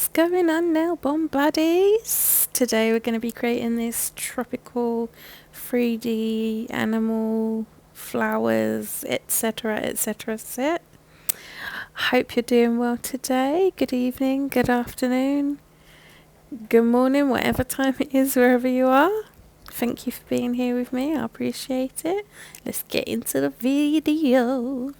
What's going on now, bomb buddies? Today we're going to be creating this tropical 3D animal flowers etc set. Hope you're doing well today. Good evening, good afternoon, good morning, whatever time it is wherever you are. Thank you for being here with me. I appreciate it. Let's get into the video.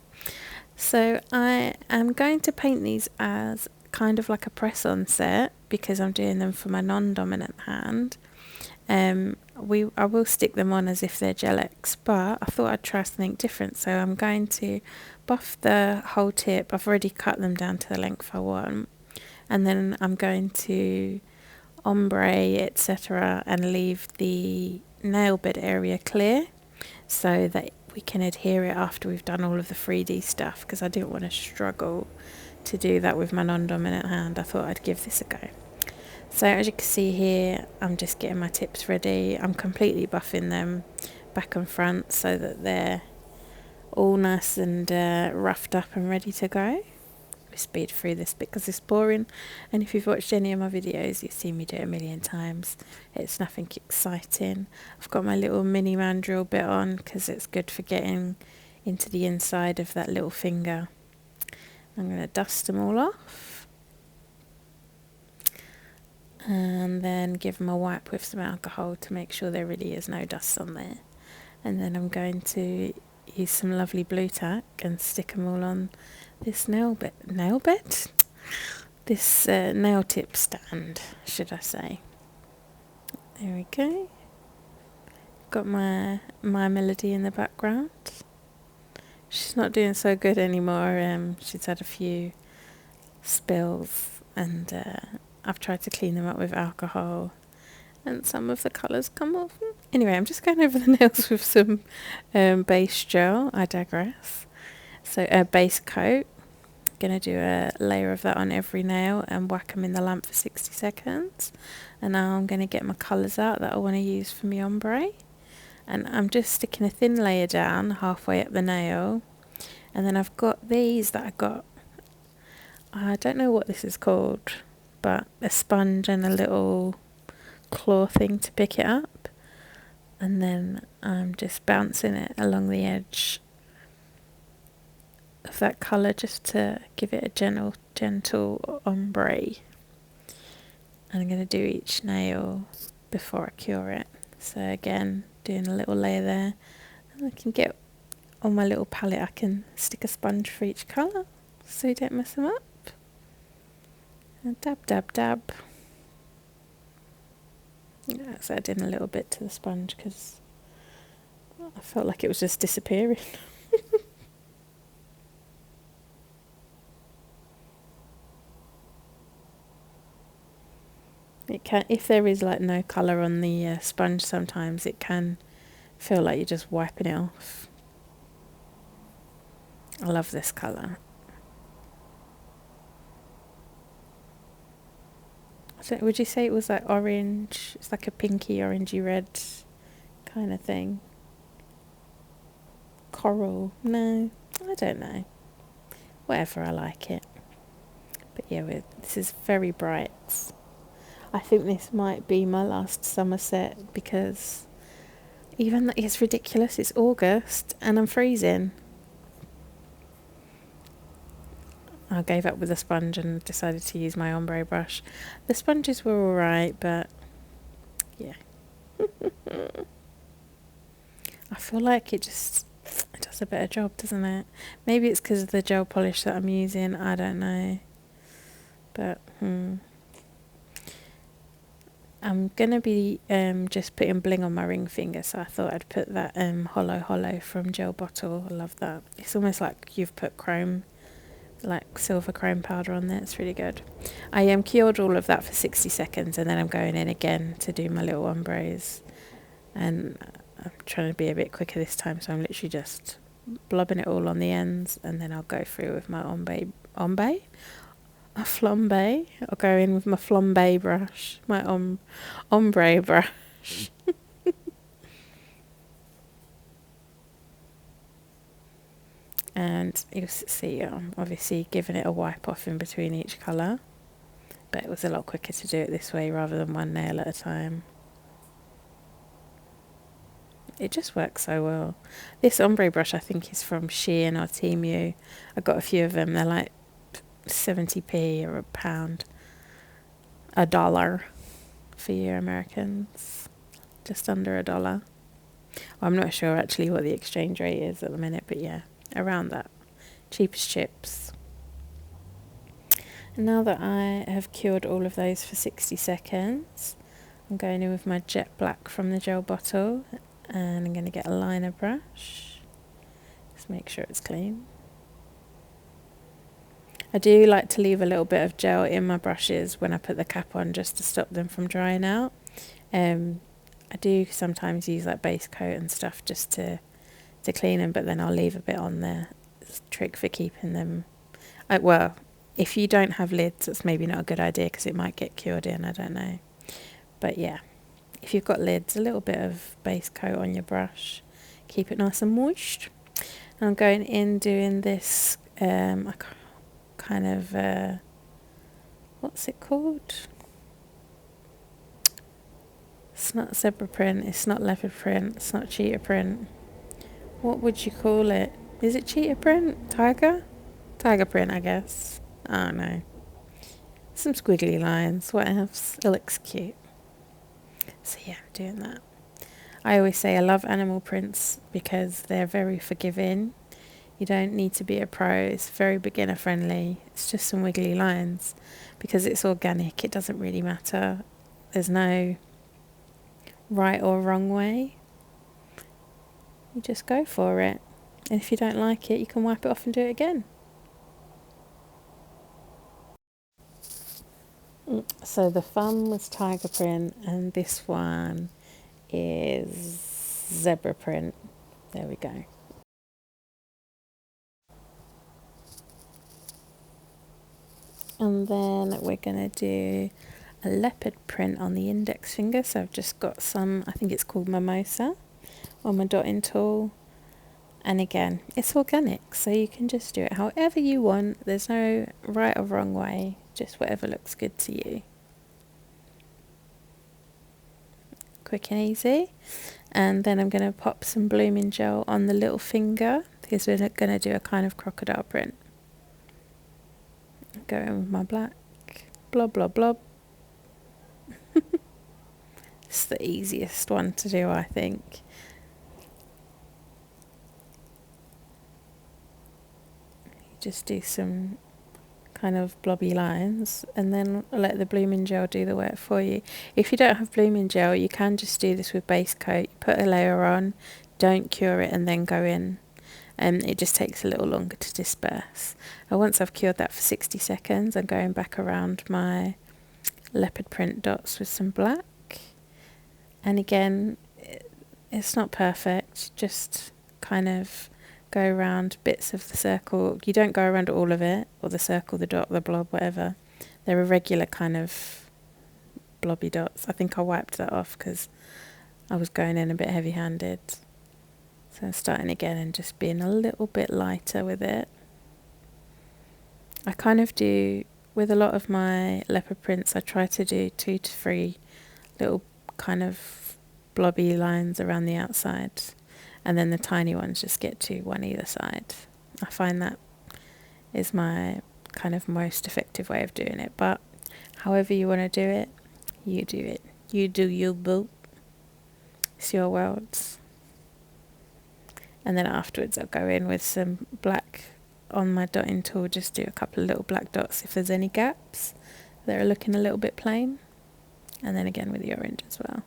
So I am going to paint these as kind of like a press-on set because I'm doing them for my non-dominant hand. I will stick them on as if they're gel-X, but I thought I'd try something different. So I'm going to buff the whole tip. I've already cut them down to the length I want, and then I'm going to ombre etc. and leave the nail bed area clear so that we can adhere it after we've done all of the 3D stuff, because I didn't want to struggle to do that with my non-dominant hand. I thought I'd give this a go. So as you can see here, I'm just getting my tips ready. I'm completely buffing them back and front so that they're all nice and roughed up and ready to go. We speed through this bit because it's boring, and if you've watched any of my videos you've seen me do it a million times. It's nothing exciting. I've got my little mini mandrel bit on because it's good for getting into the inside of that little finger. I'm going to dust them all off and then give them a wipe with some alcohol to make sure there really is no dust on there, and then I'm going to use some lovely blue tack and stick them all on this nail bed, this nail tip stand, should I say. There we go. Got my Melody in the background. She's not doing so good anymore. She's had a few spills, and I've tried to clean them up with alcohol, and some of the colours come off. Anyway, I'm just going over the nails with some base gel. I digress. So a base coat. Going to do a layer of that on every nail and whack them in the lamp for 60 seconds. And now I'm going to get my colours out that I want to use for my ombre. And I'm just sticking a thin layer down halfway up the nail. And then I've got these that I got. I don't know what this is called, but a sponge and a little claw thing to pick it up. And then I'm just bouncing it along the edge of that colour just to give it a gentle ombre. And I'm going to do each nail before I cure it. So again, doing a little layer there, and I can get on my little palette, I can stick a sponge for each colour so you don't mess them up. And dab dab dab. Yeah, so adding a little bit to the sponge because I felt like it was just disappearing. It can, if there is like no colour on the sponge, sometimes it can feel like you're just wiping it off. I love this colour. So would you say it was like orange? It's like a pinky orangey red kind of thing. Coral? No, I don't know. Whatever, I like it. But yeah, this is very bright. I think this might be my last summer set because even though it's ridiculous, it's August and I'm freezing. I gave up with the sponge and decided to use my ombre brush. The sponges were alright, but yeah. I feel like it does a better job, doesn't it? Maybe it's because of the gel polish that I'm using, I don't know. But I'm going to be just putting bling on my ring finger, so I thought I'd put that Hollow from Gel Bottle. I love that. It's almost like you've put chrome, like silver chrome powder on there. It's really good. I cured all of that for 60 seconds, and then I'm going in again to do my little ombres. And I'm trying to be a bit quicker this time, so I'm literally just blobbing it all on the ends, and then I'll go through with my a flambe. I'll go in with my flambe brush, my ombre brush. And you'll see I'm obviously giving it a wipe off in between each colour. but it was a lot quicker to do it this way rather than one nail at a time. It just works so well. This ombre brush I think is from Shein or Temu. I got a few of them. They're like 70p or £1, $1 for you Americans, just under $1. Well, I'm not sure actually what the exchange rate is at the minute, but yeah, around that. Cheap as chips. And now that I have cured all of those for 60 seconds, I'm going in with my jet black from the gel bottle, and I'm going to get a liner brush. Just make sure it's clean. I do like to leave a little bit of gel in my brushes when I put the cap on, just to stop them from drying out. I do sometimes use like base coat and stuff just to clean them, but then I'll leave a bit on there. It's a trick for keeping them. Well, if you don't have lids, it's maybe not a good idea because it might get cured in, I don't know. But yeah, if you've got lids, a little bit of base coat on your brush, keep it nice and moist. And I'm going in doing this kind of, what's it called? It's not zebra print, it's not leopard print, it's not cheetah print. What would you call it? Is it cheetah print? Tiger? Tiger print, I guess. I don't know. Some squiggly lines, what else? It looks cute. So yeah, I'm doing that. I always say I love animal prints because they're very forgiving. You don't need to be a pro. It's very beginner friendly. It's just some wiggly lines. Because it's organic, it doesn't really matter. There's no right or wrong way. You just go for it. And if you don't like it, you can wipe it off and do it again. So the thumb was tiger print and this one is zebra print. There we go. And then we're going to do a leopard print on the index finger. So I've just got some, I think it's called Mimosa, on my dotting tool. And again, it's organic, so you can just do it however you want. There's no right or wrong way, just whatever looks good to you. Quick and easy. And then I'm going to pop some blooming gel on the little finger because we're going to do a kind of crocodile print. Go in with my black. Blob, blob, blob. It's the easiest one to do, I think. Just do some kind of blobby lines and then let the blooming gel do the work for you. If you don't have blooming gel, you can just do this with base coat. You put a layer on, don't cure it, and then go in. It just takes a little longer to disperse. And once I've cured that for 60 seconds, I'm going back around my leopard print dots with some black. And again, it's not perfect, just kind of go around bits of the circle. You don't go around all of it, or the circle, the dot, the blob, whatever. They're irregular kind of blobby dots. I think I wiped that off because I was going in a bit heavy-handed. So I'm starting again and just being a little bit lighter with it. I kind of do, with a lot of my leopard prints, I try to do 2 to 3 little kind of blobby lines around the outside. And then the tiny ones just get to one either side. I find that is my kind of most effective way of doing it. But however you want to do it, you do it. You do you, boo. It's your world. And then afterwards I'll go in with some black on my dotting tool. Just do a couple of little black dots if there's any gaps that are looking a little bit plain. And then again with the orange as well.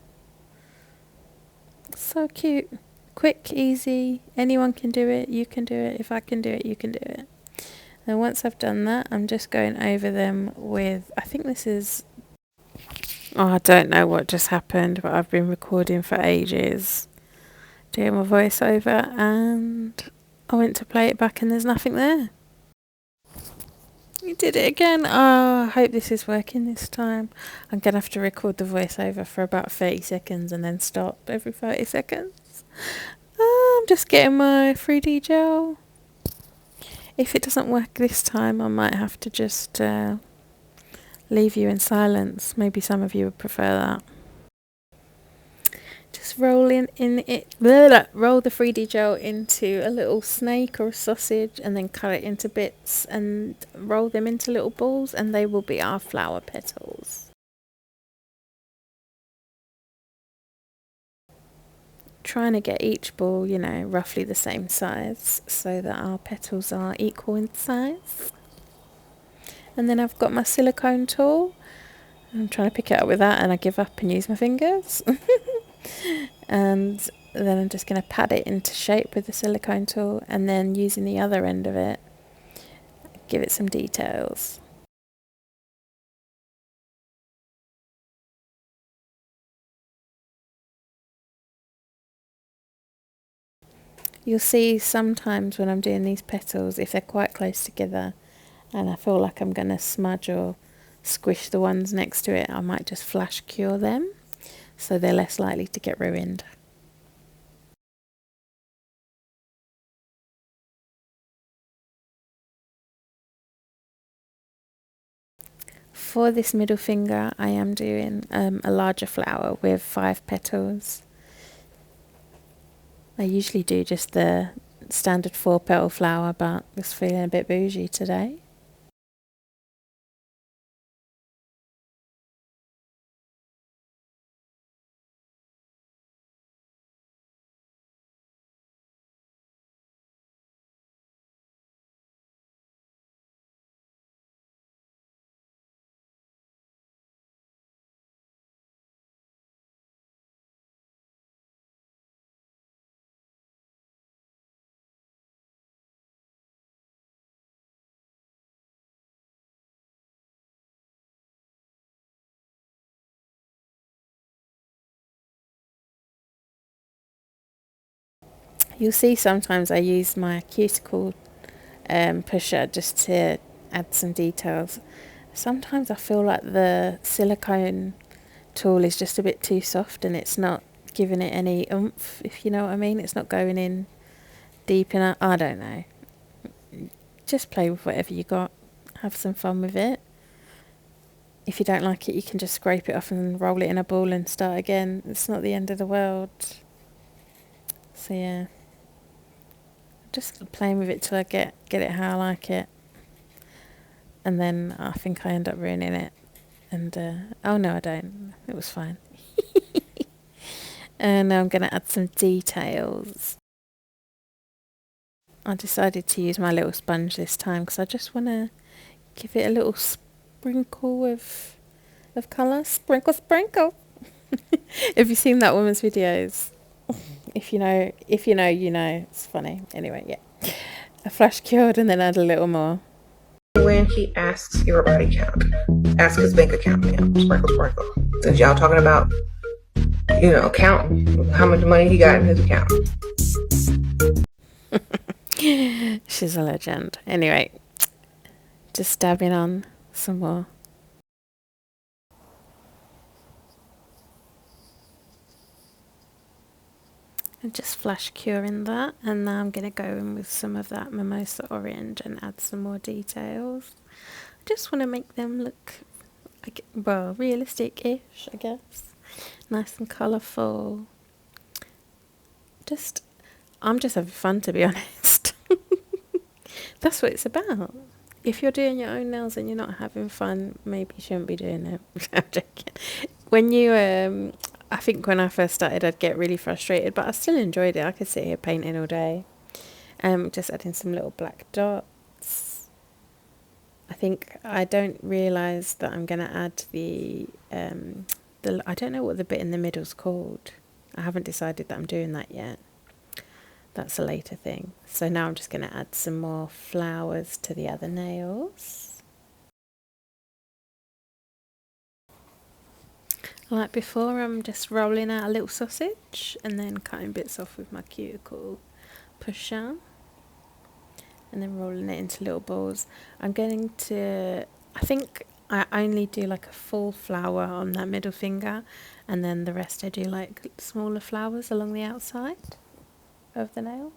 So cute. Quick, easy, anyone can do it, you can do it. If I can do it, you can do it. And once I've done that, I'm just going over them with, I think this is, I don't know what just happened, but I've been recording for ages, doing my voiceover, and I went to play it back and there's nothing there. You did it again. Oh, I hope this is working this time. I'm going to have to record the voiceover for about 30 seconds and then stop every 30 seconds. I'm just getting my 3D gel. If it doesn't work this time, I might have to just leave you in silence. Maybe some of you would prefer that. Just roll roll the 3D gel into a little snake or a sausage and then cut it into bits and roll them into little balls, and they will be our flower petals. Trying to get each ball, you know, roughly the same size so that our petals are equal in size. And then I've got my silicone tool. I'm trying to pick it up with that and I give up and use my fingers. And then I'm just going to pat it into shape with the silicone tool, and then using the other end of it, give it some details. You'll see sometimes when I'm doing these petals, if they're quite close together and I feel like I'm going to smudge or squish the ones next to it, I might just flash cure them so they're less likely to get ruined. For this middle finger, I am doing a larger flower with 5 petals. I usually do just the standard 4-petal flower, but was feeling a bit bougie today. You'll see sometimes I use my cuticle pusher just to add some details. Sometimes I feel like the silicone tool is just a bit too soft and it's not giving it any oomph, if you know what I mean. It's not going in deep enough. I don't know. Just play with whatever you got. Have some fun with it. If you don't like it, you can just scrape it off and roll it in a ball and start again. It's not the end of the world. So yeah, just playing with it till I get it how I like it. And then I think I end up ruining it. And oh no, I don't. It was fine. And now I'm going to add some details. I decided to use my little sponge this time because I just want to give it a little sprinkle of colour. Sprinkle, sprinkle. Have you seen that woman's videos? If you know, you know. It's funny. Anyway, yeah. I flash cured and then add a little more. When he asks your body count, ask his bank account, sprinkle, sprinkle. Since y'all talking about, you know, counting how much money he got in his account. She's a legend. Anyway, just dabbing on some more. And just flash curing that, and now I'm going to go in with some of that mimosa orange and add some more details. I just want to make them look, well, realistic-ish, I guess. Nice and colourful. I'm just having fun, to be honest. That's what it's about. If you're doing your own nails and you're not having fun, maybe you shouldn't be doing it. I'm joking. When you, I think when I first started, I'd get really frustrated, but I still enjoyed it. I could sit here painting all day. Just adding some little black dots. I think I don't realise that I'm going to add the I don't know what the bit in the middle's called. I haven't decided that I'm doing that yet. That's a later thing. So now I'm just going to add some more flowers to the other nails. Like before, I'm just rolling out a little sausage and then cutting bits off with my cuticle pusher. And then rolling it into little balls. I'm going to, I think I only do like a full flower on that middle finger, and then the rest I do like smaller flowers along the outside of the nail.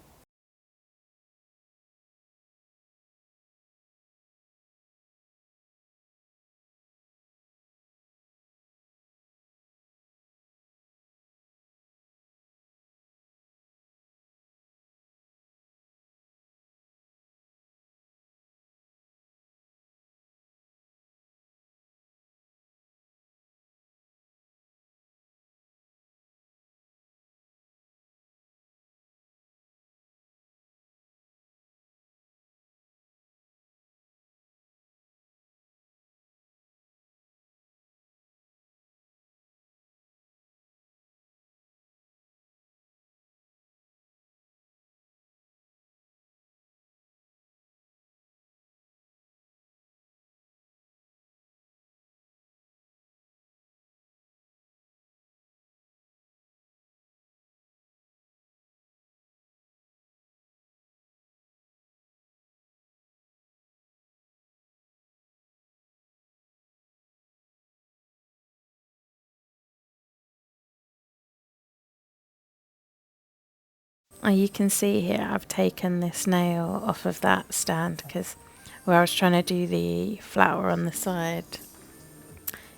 You can see here I've taken this nail off of that stand because where I was trying to do the flower on the side,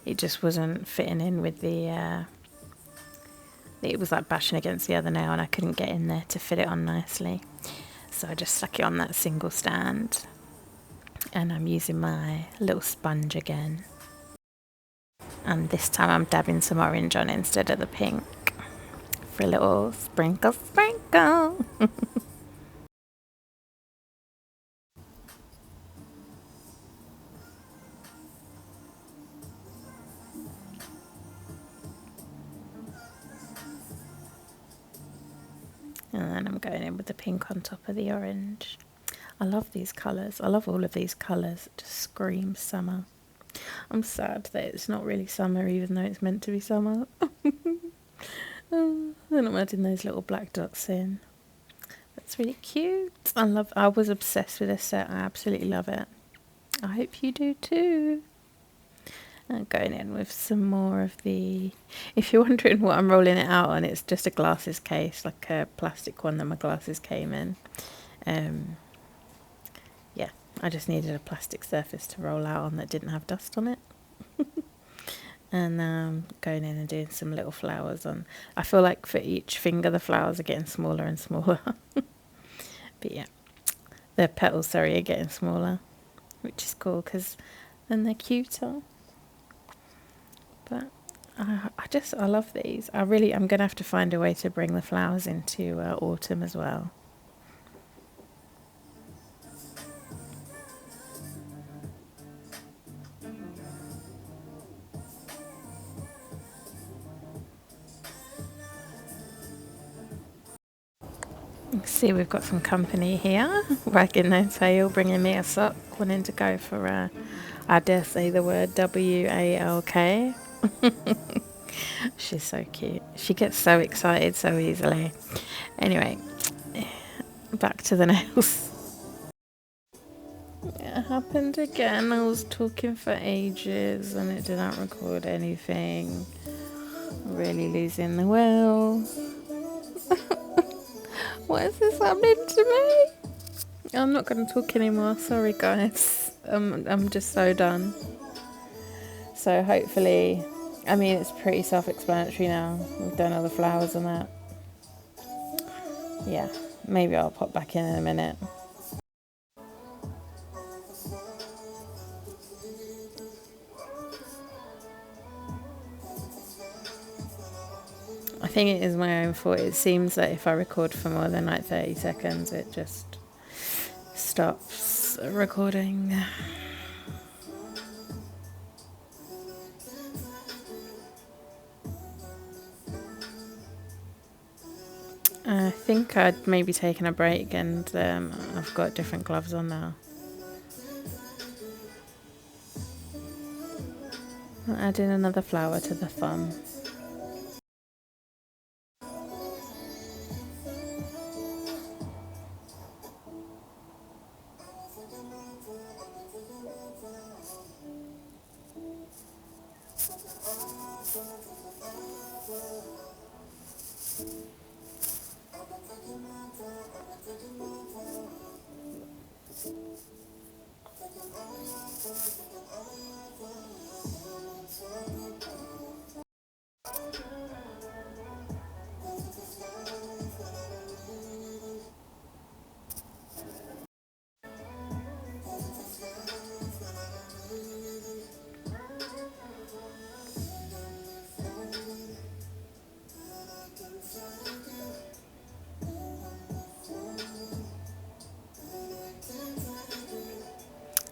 it just wasn't fitting in with the it was like bashing against the other nail and I couldn't get in there to fit it on nicely. So I just stuck it on that single stand, and I'm using my little sponge again. And this time I'm dabbing some orange on instead of the pink for a little sprinkle, sprinkle. And then I'm going in with the pink on top of the orange. I love these colours. I love all of these colours. It just screams summer. I'm sad that it's not really summer even though it's meant to be summer. Then I'm adding those little black dots in. That's really cute. I was obsessed with this set. I absolutely love it. I hope you do too. And going in with some more of the... If you're wondering what I'm rolling it out on, it's just a glasses case, like a plastic one that my glasses came in. Yeah, I just needed a plastic surface to roll out on that didn't have dust on it. And now I'm going in and doing some little flowers on. I feel like for each finger the flowers are getting smaller and smaller. But yeah, the petals, sorry, are getting smaller, which is cool because then they're cuter. But I love these. I'm going to have to find a way to bring the flowers into autumn as well. See, we've got some company here, wagging their tail, bringing me a sock, wanting to go for, I dare say the word WALK. She's so cute. She gets so excited so easily. Anyway, back to the nails. It happened again. I was talking for ages and it didn't record anything. Really losing the will. Why is this happening to me? I'm not going to talk anymore. Sorry, guys. I'm just so done. So hopefully, I mean, it's pretty self-explanatory now. We've done all the flowers and that. Yeah, maybe I'll pop back in a minute. I think it is my own fault. It seems that if I record for more than like 30 seconds, it just stops recording. I think I'd maybe taken a break and I've got different gloves on now. I'll add in another flower to the thumb.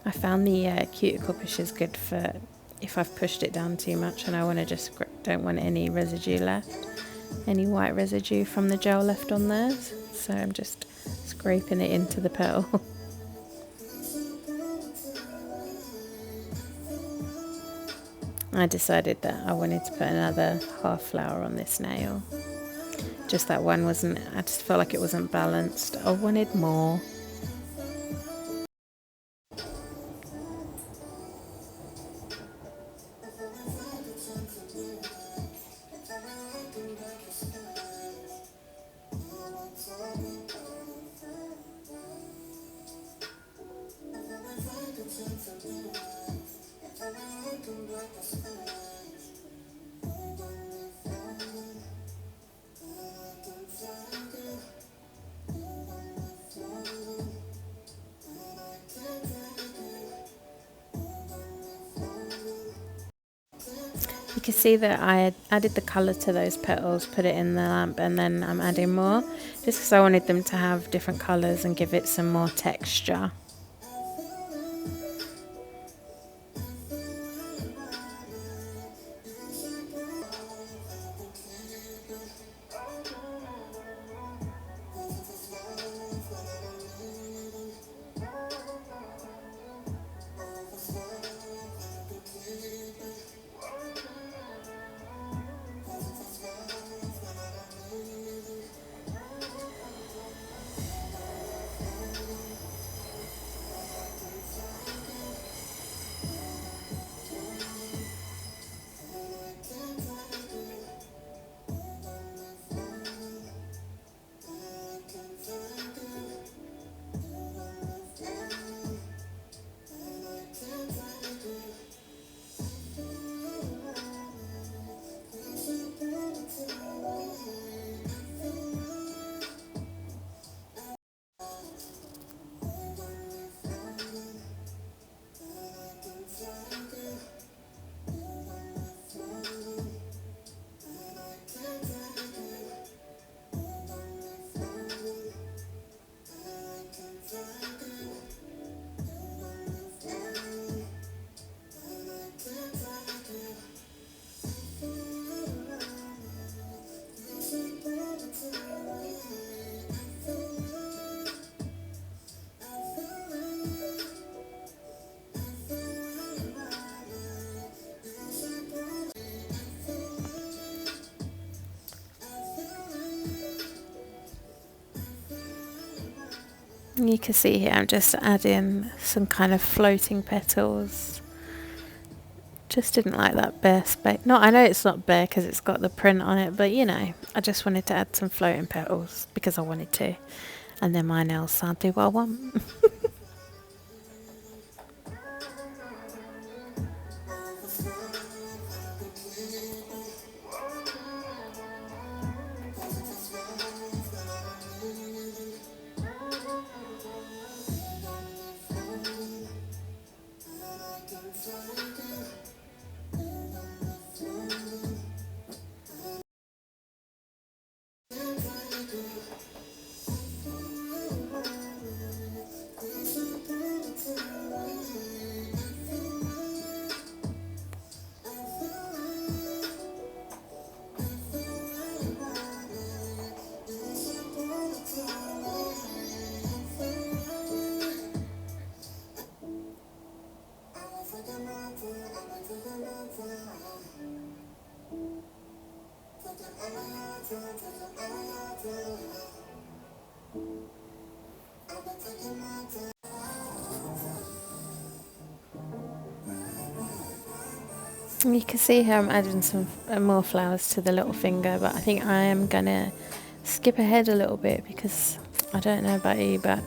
I found the cuticle push is good for if I've pushed it down too much and I want to just don't want any residue left, any white residue from the gel left on there. So I'm just scraping it into the petal. I decided that I wanted to put another half flower on this nail. Just that one wasn't, I just felt like it wasn't balanced. I wanted more. can see that I had added the colour to those petals, put it in the lamp, and then I'm adding more just because I wanted them to have different colours and give it some more texture. You can see here I'm just adding some kind of floating petals. Just didn't like that bare space. No, I know it's not bare because it's got the print on it, but you know, I just wanted to add some floating petals because I wanted to. And then my nails, I'll do what I want. You can see here I'm adding some more flowers to the little finger, but I think I am gonna skip ahead a little bit because I don't know about you, but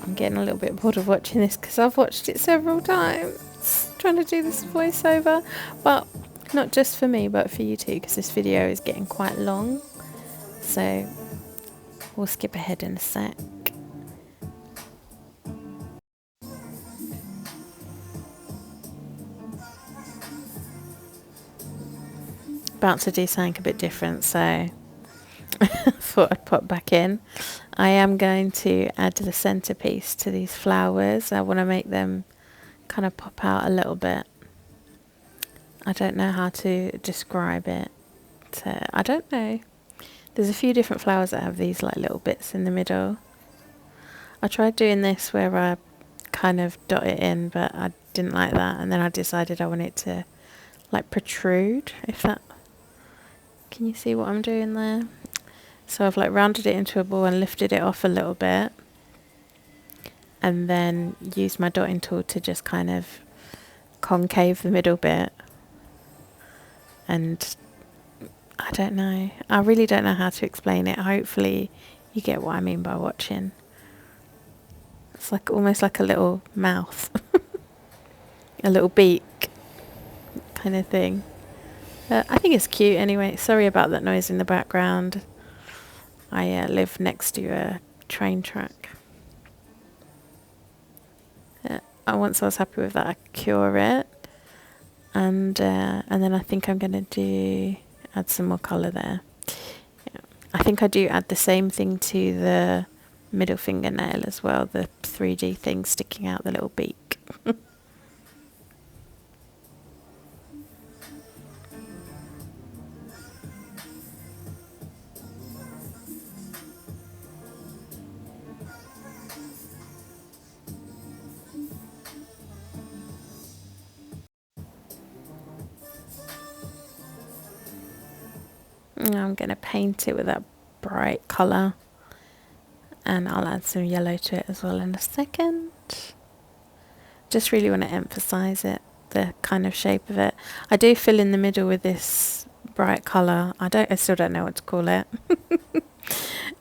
I'm getting a little bit bored of watching this because I've watched it several times trying to do this voiceover, but not just for me but for you too, because this video is getting quite long, so we'll skip ahead in a sec. About to do something a bit different, so thought I'd pop back in. I am going to add the centerpiece to these flowers. I want to make them kind of pop out a little bit. I don't know how to describe it. I don't know. There's a few different flowers that have these like little bits in the middle. I tried doing this where I kind of dot it in, but I didn't like that, and then I decided I want it to like protrude, if that... Can you see what I'm doing there? So I've like rounded it into a ball and lifted it off a little bit, and then used my dotting tool to just kind of concave the middle bit. And I don't know, I really don't know how to explain it. Hopefully you get what I mean by watching. It's like almost like a little mouth, a little beak kind of thing. I think it's cute anyway. Sorry about that noise in the background. I live next to a train track. Once I was happy with that, I cure it. and then I think I'm going to add some more colour there. Yeah. I think I do add the same thing to the middle fingernail as well, the 3D thing sticking out the little beak. Now I'm going to paint it with that bright colour, and I'll add some yellow to it as well in a second. Just really want to emphasize it, the kind of shape of it. I do fill in the middle with this bright colour. I still don't know what to call it.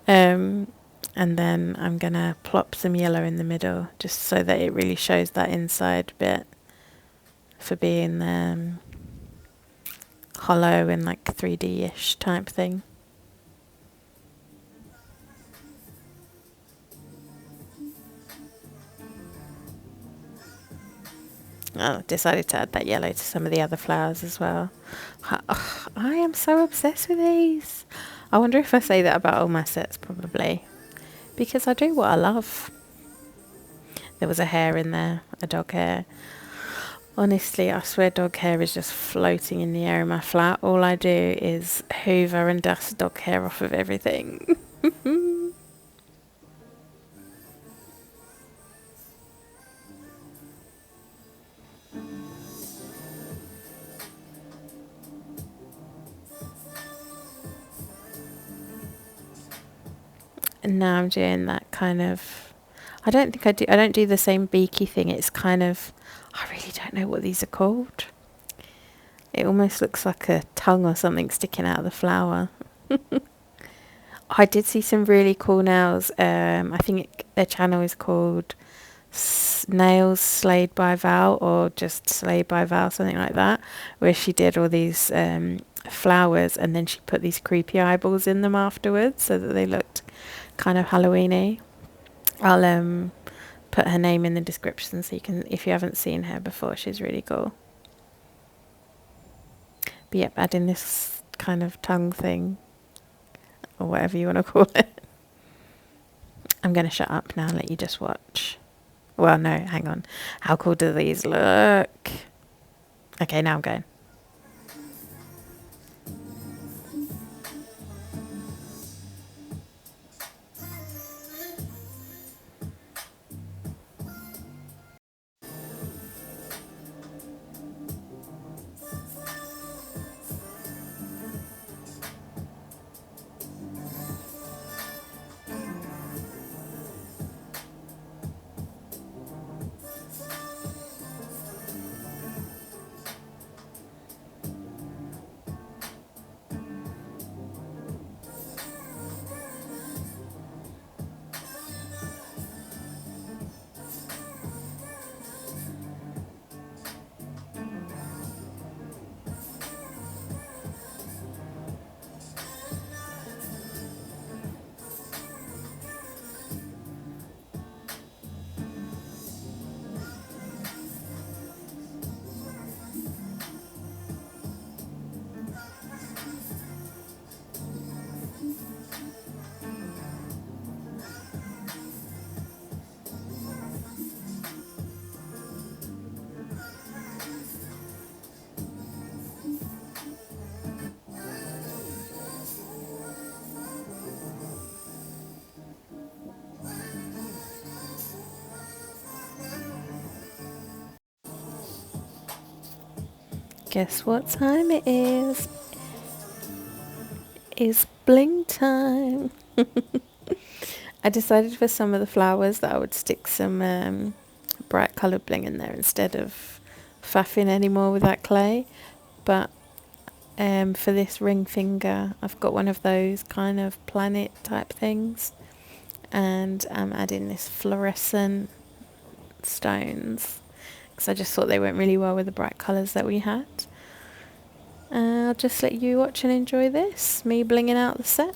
And then I'm going to plop some yellow in the middle just so that it really shows that inside bit for being hollow and like 3D-ish type thing. I decided to add that yellow to some of the other flowers as well. I am so obsessed with these. I wonder if I say that about all my sets, probably. Because I do what I love. There was a hair in there, a dog hair. Honestly, I swear dog hair is just floating in the air in my flat. All I do is hoover and dust dog hair off of everything. And now I'm doing that kind of, I don't do the same beaky thing. It's kind of, I really don't know what these are called. It almost looks like a tongue or something sticking out of the flower. I did see some really cool nails. I think their channel is called Nails Slayed by Val, or just Slayed by Val, something like that, where she did all these flowers and then she put these creepy eyeballs in them afterwards so that they looked kind of Halloweeny. I'll put her name in the description so you can, if you haven't seen her before, she's really cool. But yep, adding this kind of tongue thing, or whatever you want to call it. I'm going to shut up now and let you just watch. Well, no, hang on. How cool do these look? Okay, now I'm going. Guess what time it is? It's bling time. I decided for some of the flowers that I would stick some bright coloured bling in there instead of faffing anymore with that clay. But for this ring finger, I've got one of those kind of planet type things, and I'm adding this fluorescent stones because I just thought they went really well with the bright colours that we had. I'll just let you watch and enjoy this, me blinging out the set.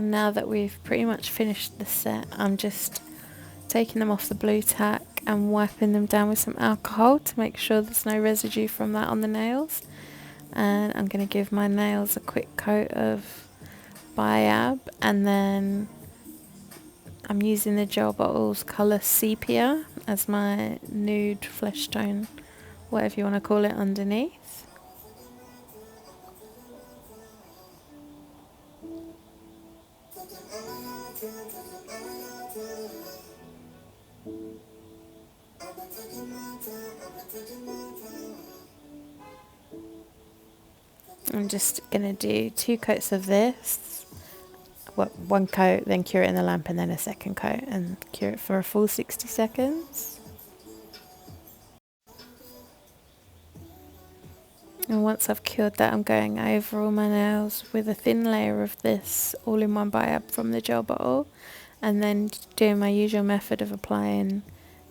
And now that we've pretty much finished the set, I'm just taking them off the blue tack and wiping them down with some alcohol to make sure there's no residue from that on the nails. And I'm going to give my nails a quick coat of Biab, and then I'm using the gel bottles colour Sepia as my nude flesh tone, whatever you want to call it, underneath. I'm just going to do 2 coats of this, one coat, then cure it in the lamp, and then a second coat, and cure it for a full 60 seconds. And once I've cured that, I'm going over all my nails with a thin layer of this all-in-one Biab from the gel bottle, and then doing my usual method of applying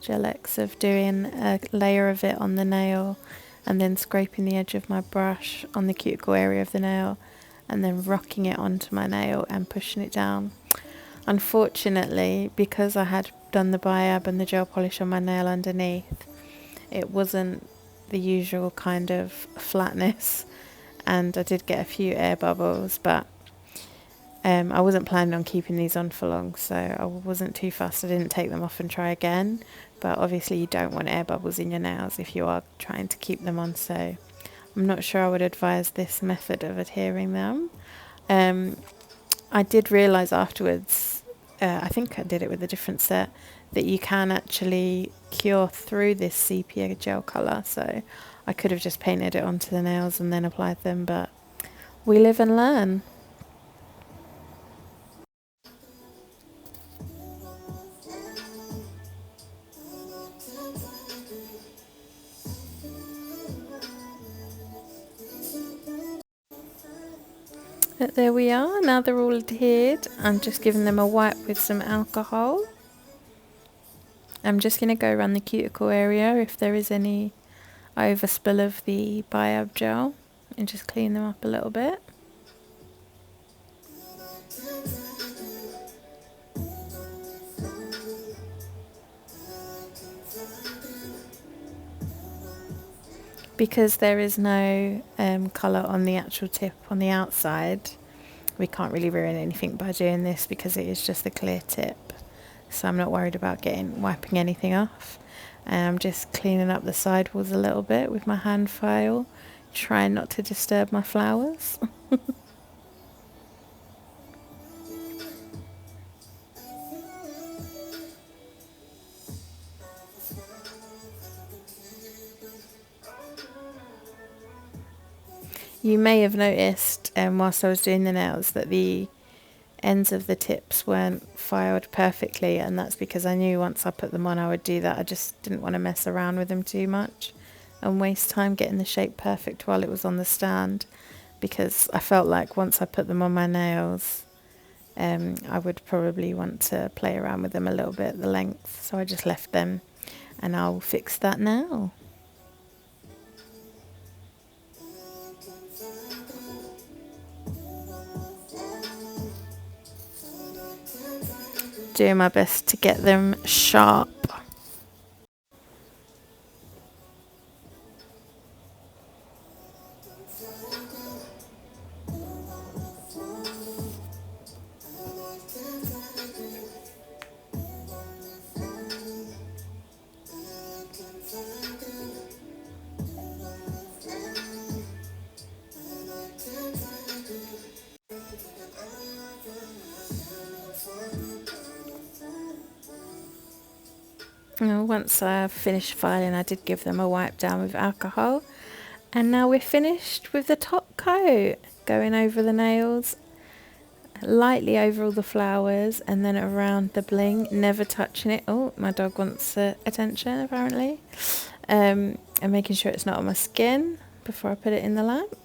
Gel-X, of doing a layer of it on the nail and then scraping the edge of my brush on the cuticle area of the nail and then rocking it onto my nail and pushing it down. Unfortunately, because I had done the Biab and the gel polish on my nail underneath, it wasn't the usual kind of flatness, and I did get a few air bubbles, but I wasn't planning on keeping these on for long, so I wasn't too fussed. I didn't take them off and try again, but obviously you don't want air bubbles in your nails if you are trying to keep them on, so I'm not sure I would advise this method of adhering them. I did realise afterwards, I think I did it with a different set, that you can actually cure through this sepia gel colour, so I could have just painted it onto the nails and then applied them, but we live and learn. But there we are, now they're all adhered. I'm just giving them a wipe with some alcohol. I'm just going to go around the cuticle area if there is any overspill of the Biab gel and just clean them up a little bit. Because there is no colour on the actual tip on the outside, we can't really ruin anything by doing this because it is just a clear tip. So I'm not worried about wiping anything off. And I'm just cleaning up the sidewalls a little bit with my hand file, trying not to disturb my flowers. You may have noticed whilst I was doing the nails that the ends of the tips weren't filed perfectly, and that's because I knew once I put them on I would do that. I just didn't want to mess around with them too much and waste time getting the shape perfect while it was on the stand, because I felt like once I put them on my nails I would probably want to play around with them a little bit, the length, so I just left them, and I'll fix that now. Doing my best to get them sharp. Once I finished filing, I did give them a wipe down with alcohol, and now we're finished with the top coat, going over the nails, lightly over all the flowers, and then around the bling, never touching it. Oh, my dog wants attention apparently. And making sure it's not on my skin before I put it in the lamp.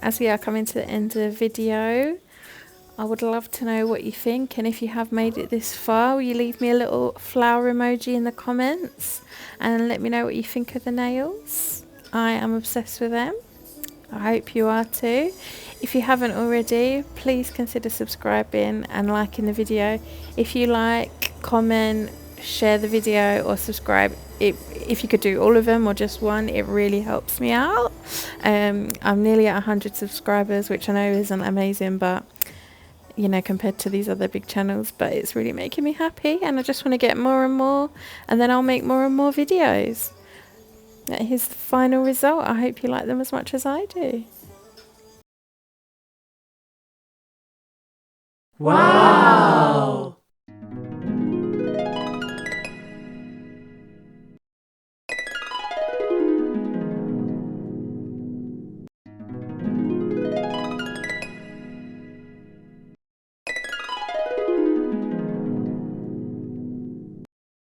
As we are coming to the end of the video, I would love to know what you think, and if you have made it this far, will you leave me a little flower emoji in the comments and let me know what you think of the nails. I am obsessed with them. I hope you are too. If you haven't already, please consider subscribing and liking the video. If you like, comment, share the video or subscribe. If you could do all of them or just one, it really helps me out. I'm nearly at 100 subscribers, which I know isn't amazing, but you know, compared to these other big channels, but it's really making me happy, and I just want to get more and more, and then I'll make more and more videos. Here's the final result. I hope you like them as much as I do. Wow!